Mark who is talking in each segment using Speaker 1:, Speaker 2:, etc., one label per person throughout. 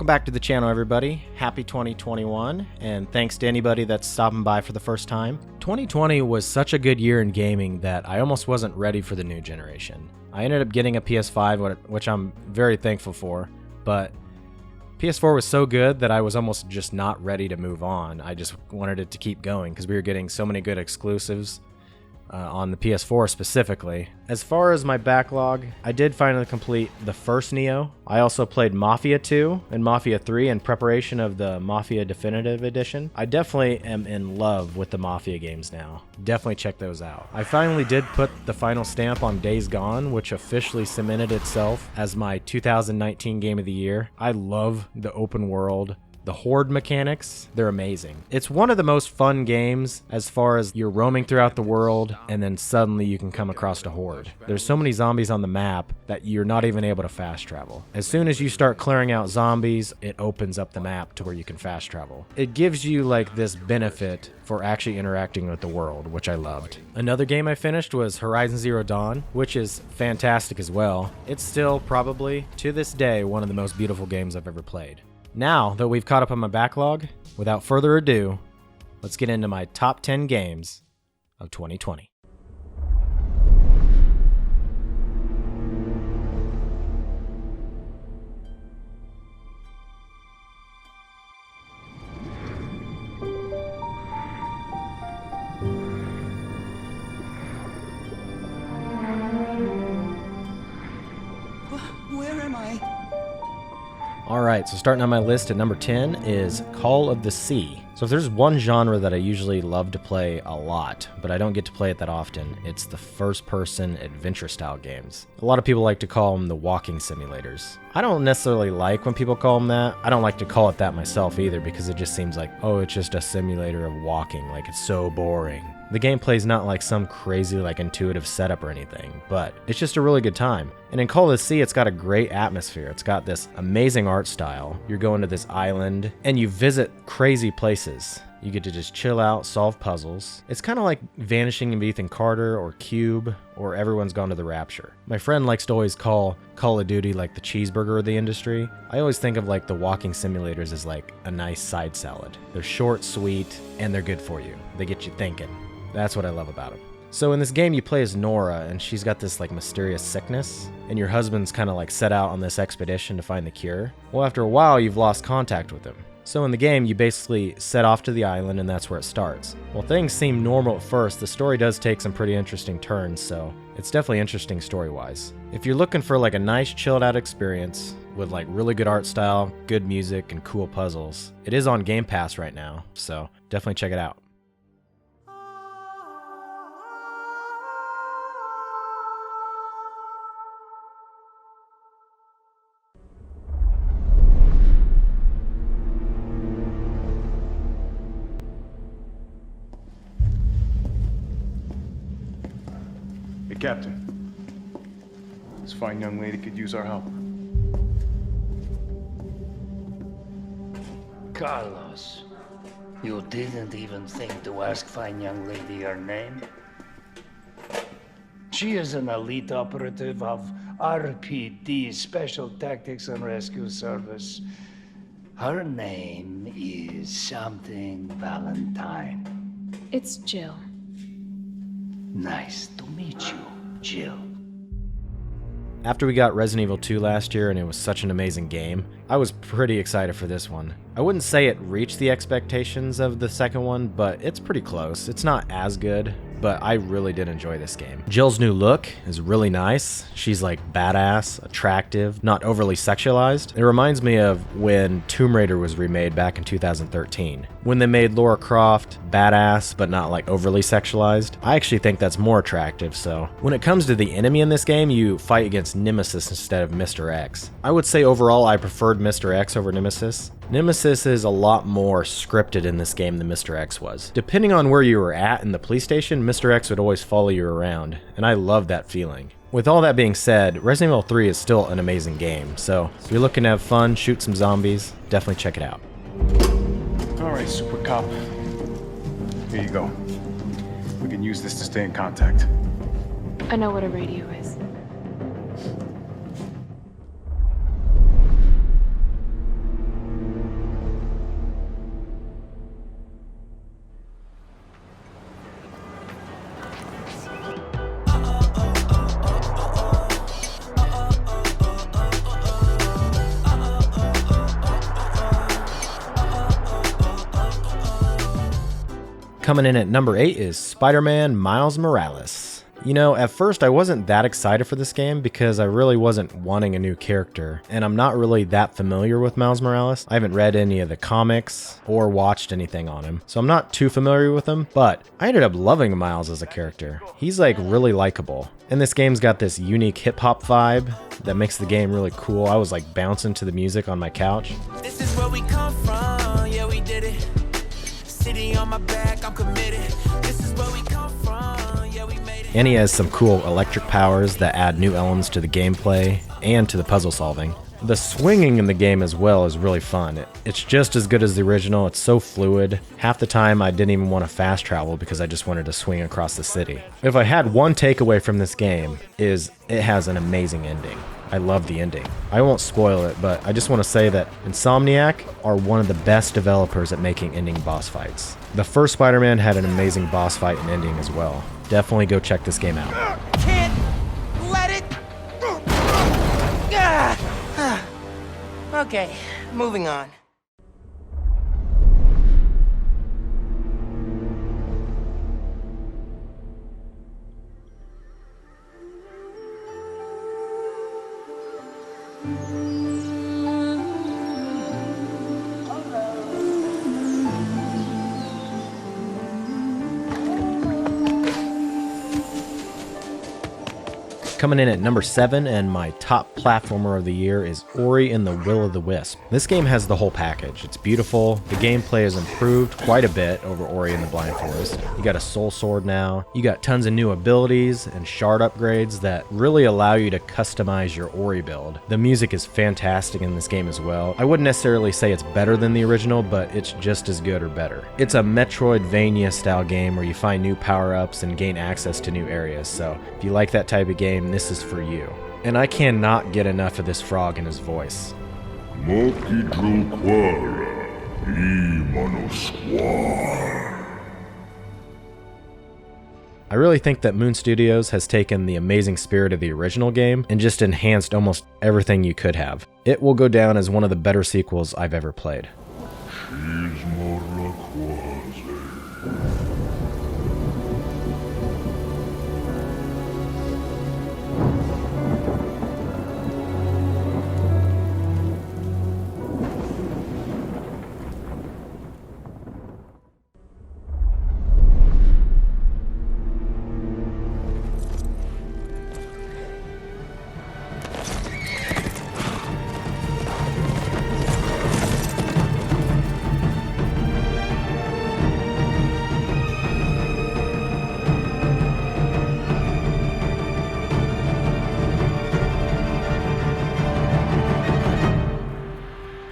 Speaker 1: Welcome back to the channel, everybody. Happy 2021, and thanks to anybody that's stopping by for the first time. 2020 was such a good year in gaming that I almost wasn't ready for the new generation. I ended up getting a PS5, which I'm very thankful for, but PS4 was so good that I was almost just not ready to move on. I just wanted it to keep going because we were getting so many good exclusives on the PS4 specifically. As far as my backlog, I did finally complete the first Neo. I also played Mafia 2 and Mafia 3 in preparation of the Mafia Definitive Edition. I definitely am in love with the Mafia games now. Definitely check those out. I finally did put the final stamp on Days Gone, which officially cemented itself as my 2019 game of the year. I love the open world. The horde mechanics, they're amazing. It's one of the most fun games as far as you're roaming throughout the world and then suddenly you can come across a horde. There's so many zombies on the map that you're not even able to fast travel. As soon as you start clearing out zombies, it opens up the map to where you can fast travel. It gives you like this benefit for actually interacting with the world, which I loved. Another game I finished was Horizon Zero Dawn, which is fantastic as well. It's still probably, to this day, one of the most beautiful games I've ever played. Now that we've caught up on my backlog, without further ado, let's get into my top 10 games of 2020.
Speaker 2: Where am I?
Speaker 1: Alright, so starting on my list at number 10 is Call of the Sea. So if there's one genre that I usually love to play a lot, but I don't get to play it that often, it's the first-person adventure-style games. A lot of people like to call them the walking simulators. I don't necessarily like when people call them that. I don't like to call it that myself either because it just seems like, oh, it's just a simulator of walking, like it's so boring. The gameplay's not like some crazy like intuitive setup or anything, but it's just a really good time. And in Call of the Sea, it's got a great atmosphere. It's got this amazing art style. You're going to this island and you visit crazy places. You get to just chill out, solve puzzles. It's kind of like Vanishing in Ethan Carter or Cube or Everyone's Gone to the Rapture. My friend likes to always call Call of Duty like the cheeseburger of the industry. I always think of like the walking simulators as like a nice side salad. They're short, sweet, and they're good for you. They get you thinking. That's what I love about them. So in this game you play as Nora and she's got this like mysterious sickness and your husband's kind of like set out on this expedition to find the cure. Well, after a while you've lost contact with him. So in the game you basically set off to the island and that's where it starts. While things seem normal at first, the story does take some pretty interesting turns, so it's definitely interesting story-wise. If you're looking for like a nice chilled out experience with like really good art style, good music, and cool puzzles, it is on Game Pass right now, so definitely check it out.
Speaker 3: Hey, Captain. This fine young lady could use our help.
Speaker 4: Carlos, you didn't even think to ask fine young lady her name? She is an elite operative of RPD, Special Tactics and Rescue Service. Her name is something Valentine.
Speaker 5: It's Jill.
Speaker 4: Nice to meet you, Jill.
Speaker 1: After we got Resident Evil 2 last year and it was such an amazing game, I was pretty excited for this one. I wouldn't say it reached the expectations of the second one, but it's pretty close. It's not as good, but I really did enjoy this game. Jill's new look is really nice. She's like badass, attractive, not overly sexualized. It reminds me of when Tomb Raider was remade back in 2013. When they made Lara Croft badass, but not like overly sexualized. I actually think that's more attractive, so. When it comes to the enemy in this game, you fight against Nemesis instead of Mr. X. I would say overall I preferred Mr. X over Nemesis. Nemesis is a lot more scripted in this game than Mr. X was. Depending on where you were at in the police station, Mr. X would always follow you around, and I love that feeling. With all that being said, Resident Evil 3 is still an amazing game, so if you're looking to have fun, shoot some zombies, definitely check it out.
Speaker 3: Alright, Super Cop. Here you go. We can use this to stay in contact.
Speaker 5: I know what a radio is.
Speaker 1: Coming in at number 8 is Spider-Man Miles Morales. You know, at first I wasn't that excited for this game because I really wasn't wanting a new character, and I'm not really that familiar with Miles Morales. I haven't read any of the comics or watched anything on him, so I'm not too familiar with him, but I ended up loving Miles as a character. He's like really likable, and this game's got this unique hip-hop vibe that makes the game really cool. I was like bouncing to the music on my couch.
Speaker 2: This is where we come from, yeah we did it. City on my back, I'm committed. This is where we come from, yeah we made it.
Speaker 1: And he has some cool electric powers that add new elements to the gameplay and to the puzzle solving. The swinging in the game as well is really fun. It's just as good as the original. It's so fluid. Half the time I didn't even want to fast travel because I just wanted to swing across the city. If I had one takeaway from this game is it has an amazing ending. I love the ending. I won't spoil it, but I just want to say that Insomniac are one of the best developers at making ending boss fights. The first Spider-Man had an amazing boss fight and ending as well. Definitely go check this game out.
Speaker 2: Can't let it. Okay, moving on.
Speaker 1: Coming in at number 7, and my top platformer of the year, is Ori and the Will of the Wisp. This game has the whole package. It's beautiful, the gameplay has improved quite a bit over Ori and the Blind Forest. You got a soul sword now, you got tons of new abilities and shard upgrades that really allow you to customize your Ori build. The music is fantastic in this game as well. I wouldn't necessarily say it's better than the original, but it's just as good or better. It's a Metroidvania style game where you find new power-ups and gain access to new areas, so if you like that type of game, this is for you. And I cannot get enough of this frog and his voice. I really think that Moon Studios has taken the amazing spirit of the original game and just enhanced almost everything you could have. It will go down as one of the better sequels I've ever played.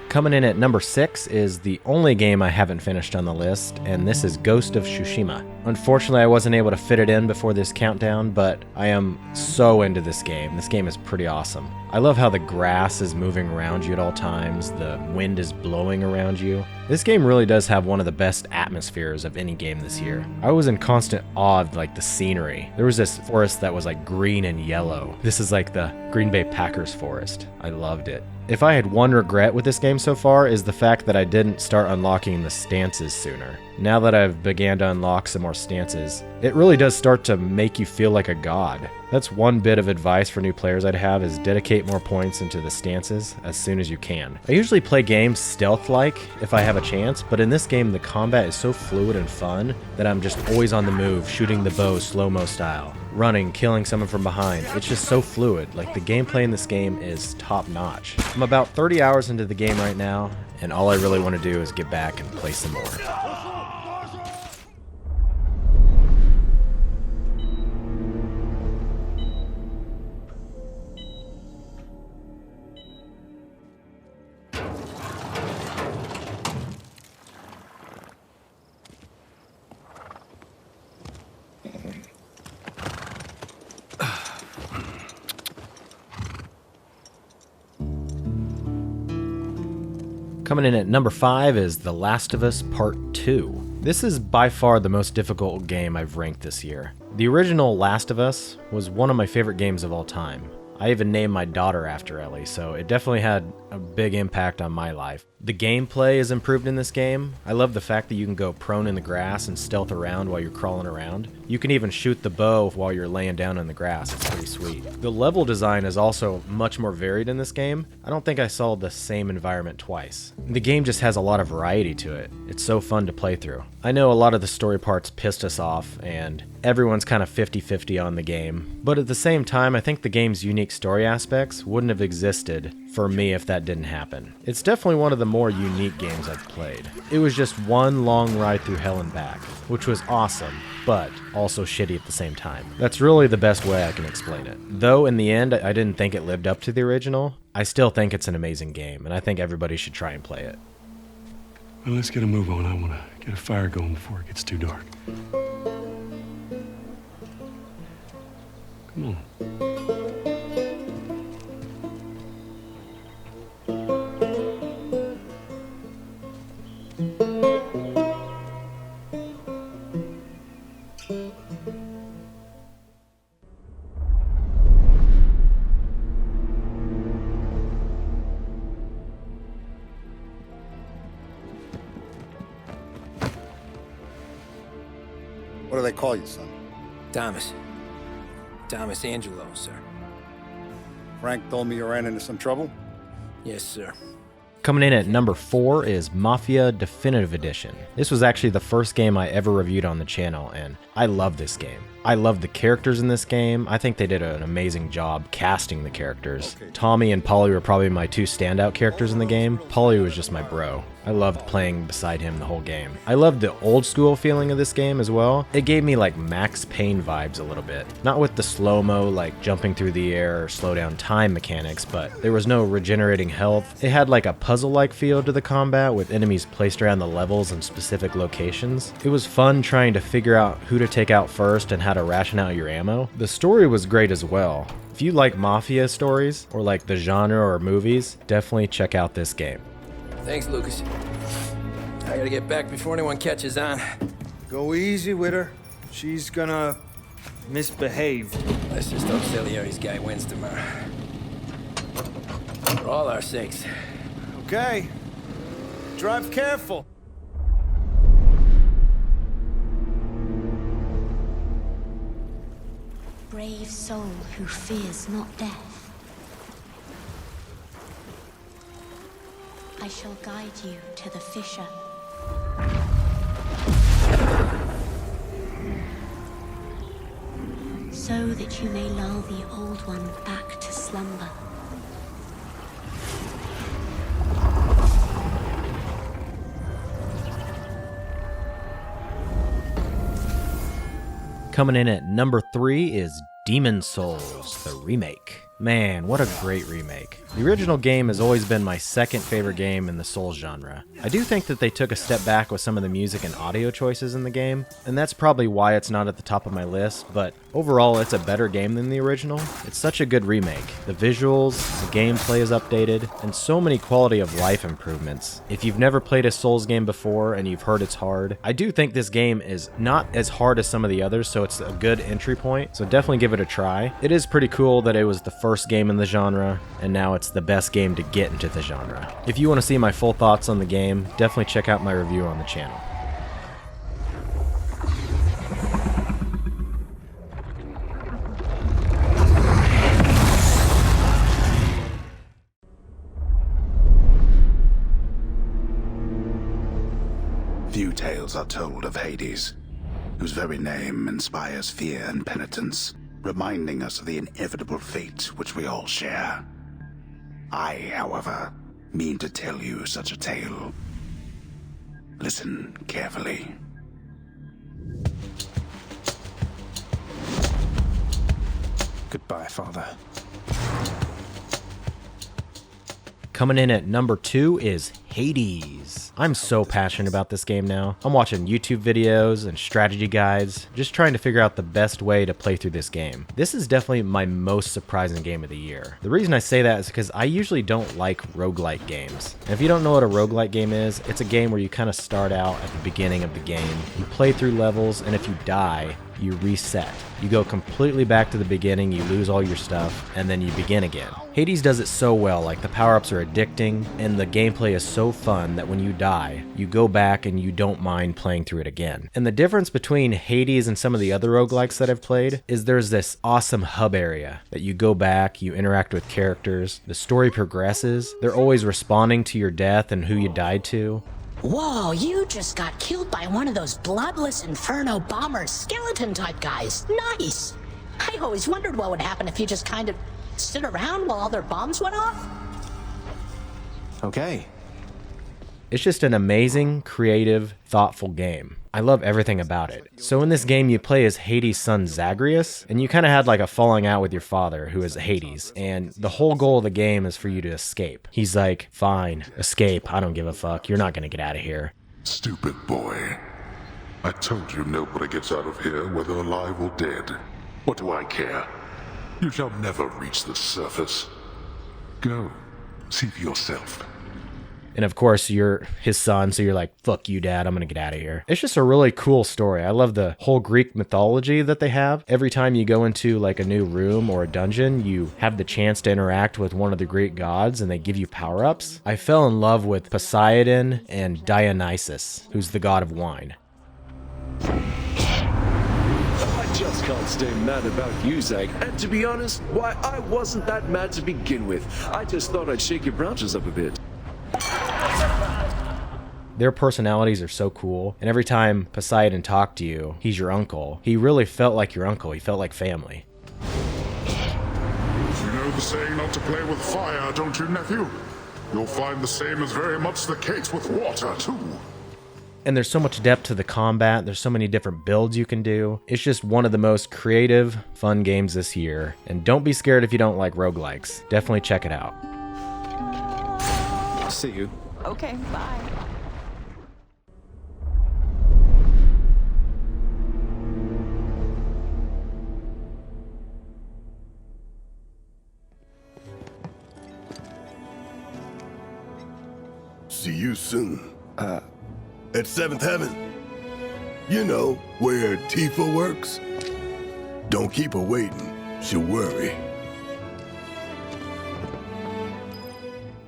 Speaker 1: Coming in at number 6 is the only game I haven't finished on the list, and this is Ghost of Tsushima. Unfortunately, I wasn't able to fit it in before this countdown, but I am so into this game. This game is pretty awesome. I love how the grass is moving around you at all times, the wind is blowing around you. This game really does have one of the best atmospheres of any game this year. I was in constant awe of like the scenery. There was this forest that was like green and yellow. This is like the Green Bay Packers forest. I loved it. If I had one regret with this game so far is the fact that I didn't start unlocking the stances sooner. Now that I've began to unlock some more stances, it really does start to make you feel like a god. That's one bit of advice for new players I'd have is dedicate more points into the stances as soon as you can. I usually play games stealth-like if I have a chance, but in this game the combat is so fluid and fun that I'm just always on the move, shooting the bow slow-mo style, running, killing someone from behind. It's just so fluid. Like, the gameplay in this game is top-notch. I'm about 30 hours into the game right now, and all I really want to do is get back and play some more. Coming in at number 5 is The Last of Us Part 2. This is by far the most difficult game I've ranked this year. The original Last of Us was one of my favorite games of all time. I even named my daughter after Ellie, so it definitely had a big impact on my life. The gameplay is improved in this game. I love the fact that you can go prone in the grass and stealth around while you're crawling around. You can even shoot the bow while you're laying down in the grass. It's pretty sweet. The level design is also much more varied in this game. I don't think I saw the same environment twice. The game just has a lot of variety to it. It's so fun to play through. I know a lot of the story parts pissed us off, and everyone's kind of 50-50 on the game. But at the same time, I think the game's unique story aspects wouldn't have existed for me if that didn't happen. It's definitely one of the more unique games I've played. It was just one long ride through hell and back, which was awesome, but also shitty at the same time. That's really the best way I can explain it. Though in the end, I didn't think it lived up to the original, I still think it's an amazing game, and I think everybody should try and play it.
Speaker 3: Well, let's get a move on. I want to get a fire going before it gets too dark. Come on.
Speaker 6: What do they call you, son?
Speaker 7: Thomas. Thomas Angelo, sir.
Speaker 6: Frank told me you ran into some trouble?
Speaker 7: Yes, sir.
Speaker 1: Coming in at number 4 is Mafia Definitive Edition. This was actually the first game I ever reviewed on the channel, and I love this game. I love the characters in this game. I think they did an amazing job casting the characters. Tommy and Polly were probably my two standout characters in the game. Polly was just my bro. I loved playing beside him the whole game. I loved the old school feeling of this game as well. It gave me like Max Payne vibes a little bit. Not with the slow-mo like jumping through the air or slow down time mechanics, but there was no regenerating health. It had like a puzzle-like feel to the combat with enemies placed around the levels in specific locations. It was fun trying to figure out who to take out first and how to ration out your ammo. The story was great as well. If you like Mafia stories or like the genre or movies, definitely check out this game.
Speaker 7: Thanks, Lucas. I gotta get back before anyone catches on.
Speaker 8: Go easy with her. She's gonna misbehave.
Speaker 7: Let's just hope Salieri's guy wins tomorrow. For all our sakes.
Speaker 8: Okay. Drive careful.
Speaker 9: Brave soul who fears not death. I shall guide you to the fissure. So that you may lull the old one back to slumber.
Speaker 1: Coming in at number 3 is Demon Souls, the remake. Man, what a great remake. The original game has always been my second favorite game in the Souls genre. I do think that they took a step back with some of the music and audio choices in the game, and that's probably why it's not at the top of my list, but overall it's a better game than the original. It's such a good remake. The visuals, the gameplay is updated, and so many quality of life improvements. If you've never played a Souls game before and you've heard it's hard, I do think this game is not as hard as some of the others, so it's a good entry point, so definitely give it a try. It is pretty cool that it was the first game in the genre, and now it's the best game to get into the genre. If you want to see my full thoughts on the game, definitely check out my review on the channel.
Speaker 10: Few tales are told of Hades, whose very name inspires fear and penitence, reminding us of the inevitable fate which we all share. I, however, mean to tell you such a tale. Listen carefully.
Speaker 8: Goodbye, Father.
Speaker 1: Coming in at number 2 is Hades. I'm so passionate about this game now. I'm watching YouTube videos and strategy guides, just trying to figure out the best way to play through this game. This is definitely my most surprising game of the year. The reason I say that is because I usually don't like roguelike games. And if you don't know what a roguelike game is, it's a game where you kind of start out at the beginning of the game, you play through levels, and if you die, you reset. You go completely back to the beginning, you lose all your stuff, and then you begin again. Hades does it so well, like the power-ups are addicting, and the gameplay is so fun that when you die, you go back and you don't mind playing through it again. And the difference between Hades and some of the other roguelikes that I've played is there's this awesome hub area that you go back, you interact with characters, the story progresses, they're always responding to your death and who you died to.
Speaker 9: Whoa, you just got killed by one of those bloodless Inferno bomber skeleton type guys. Nice! I always wondered what would happen if you just kind of stood around while all their bombs went off.
Speaker 7: Okay.
Speaker 1: It's just an amazing, creative, thoughtful game. I love everything about it. So in this game, you play as Hades' son Zagreus, and you kind of had like a falling out with your father, who is Hades, and the whole goal of the game is for you to escape. He's like, fine, escape, I don't give a fuck, you're not gonna get out of here.
Speaker 11: Stupid boy. I told you nobody gets out of here, whether alive or dead. What do I care? You shall never reach the surface. Go, see for yourself.
Speaker 1: And of course, you're his son, so you're like, fuck you, dad, I'm gonna get out of here. It's just a really cool story. I love the whole Greek mythology that they have. Every time you go into like a new room or a dungeon, you have the chance to interact with one of the Greek gods and they give you power-ups. I fell in love with Poseidon and Dionysus, who's the god of wine.
Speaker 12: I just can't stay mad about you, Zag. And to be honest, why, I wasn't that mad to begin with. I just thought I'd shake your branches up a bit.
Speaker 1: Their personalities are so cool, and every time Poseidon talked to you, he's your uncle. He really felt like your uncle. He felt like family.
Speaker 11: You know the saying not to play with fire, don't you, nephew? You'll find the same is very much the case with water, too.
Speaker 1: And there's so much depth to the combat. There's so many different builds you can do. It's just one of the most creative, fun games this year. And don't be scared if you don't like roguelikes. Definitely check it out.
Speaker 7: See you.
Speaker 13: Okay, bye.
Speaker 14: See you soon. At Seventh Heaven. You know, where Tifa works. Don't keep her waiting. She'll worry.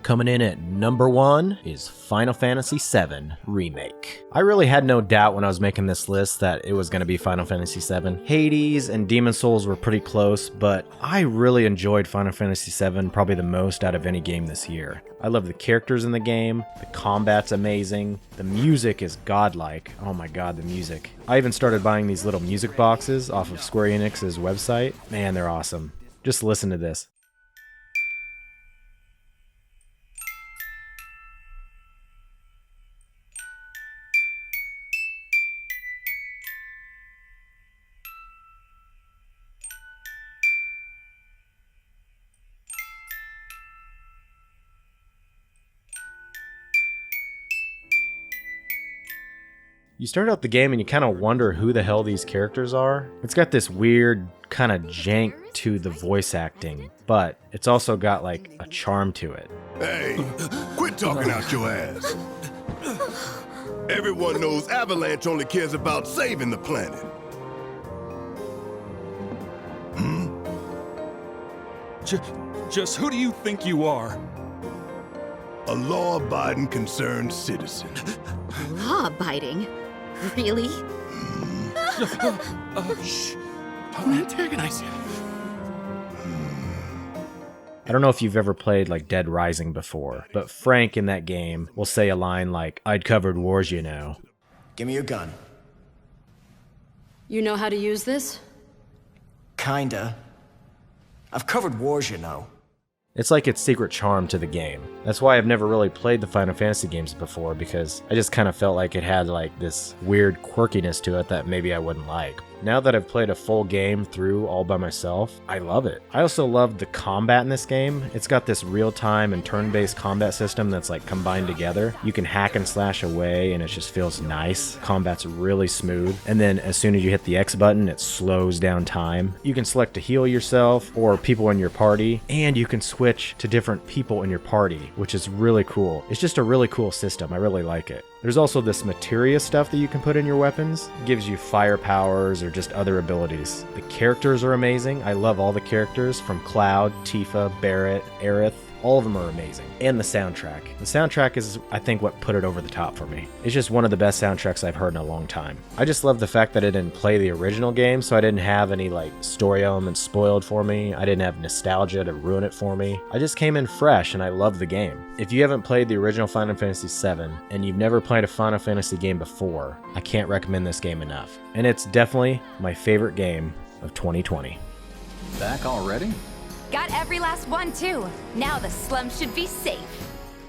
Speaker 1: Coming in at number 1 is Final Fantasy VII Remake. I really had no doubt when I was making this list that it was going to be Final Fantasy VII. Hades and Demon's Souls were pretty close, but I really enjoyed Final Fantasy VII probably the most out of any game this year. I love the characters in the game, the combat's amazing, the music is godlike. Oh my god, the music. I even started buying these little music boxes off of Square Enix's website. Man, they're awesome. Just listen to this. You start out the game and you kind of wonder who the hell these characters are. It's got this weird kind of jank to the voice acting, but it's also got like a charm to it.
Speaker 14: Hey, quit talking out your ass. Everyone knows Avalanche only cares about saving the planet.
Speaker 15: Just who do you think you are?
Speaker 14: A law-abiding concerned citizen.
Speaker 16: Law-abiding? Really?
Speaker 15: Shh. Don't antagonize him.
Speaker 1: I don't know if you've ever played like Dead Rising before, but Frank in that game will say a line like, "I'd covered wars, you know."
Speaker 17: Give me your gun.
Speaker 16: You know how to use this?
Speaker 17: Kinda. I've covered wars, you know.
Speaker 1: It's like its secret charm to the game. That's why I've never really played the Final Fantasy games before, because I just kind of felt like it had like this weird quirkiness to it that maybe I wouldn't like. Now that I've played a full game through all by myself, I love it. I also love the combat in this game. It's got this real-time and turn-based combat system that's like combined together. You can hack and slash away and it just feels nice. Combat's really smooth. And then as soon as you hit the X button, it slows down time. You can select to heal yourself or people in your party, and you can switch to different people in your party. which is really cool. It's just a really cool system. I really like it. There's also this materia stuff that you can put in your weapons. It gives you fire powers or just other abilities. The characters are amazing. I love all the characters from Cloud, Tifa, Barrett, Aerith. All of them are amazing. And the soundtrack. The soundtrack is, I think, what put it over the top for me. It's just one of the best soundtracks I've heard in a long time. I just love the fact that I didn't play the original game, so I didn't have any story elements spoiled for me. I didn't have nostalgia to ruin it for me. I just came in fresh and I love the game. If you haven't played the original Final Fantasy VII and you've never played a Final Fantasy game before, I can't recommend this game enough. And it's definitely my favorite game of 2020.
Speaker 13: Back already?
Speaker 18: Got every last one, too. Now the slum should be safe.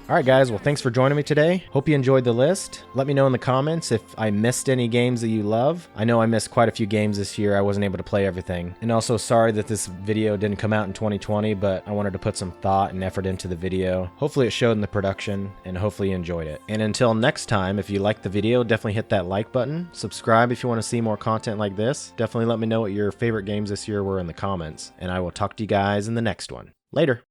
Speaker 1: Alright guys, well thanks for joining me today. Hope you enjoyed the list. Let me know in the comments if I missed any games that you love. I know I missed quite a few games this year. I wasn't able to play everything. And also sorry that this video didn't come out in 2020, but I wanted to put some thought and effort into the video. Hopefully it showed in the production, and hopefully you enjoyed it. And until next time, if you liked the video, definitely hit that like button. Subscribe if you want to see more content like this. Definitely let me know what your favorite games this year were in the comments. And I will talk to you guys in the next one. Later.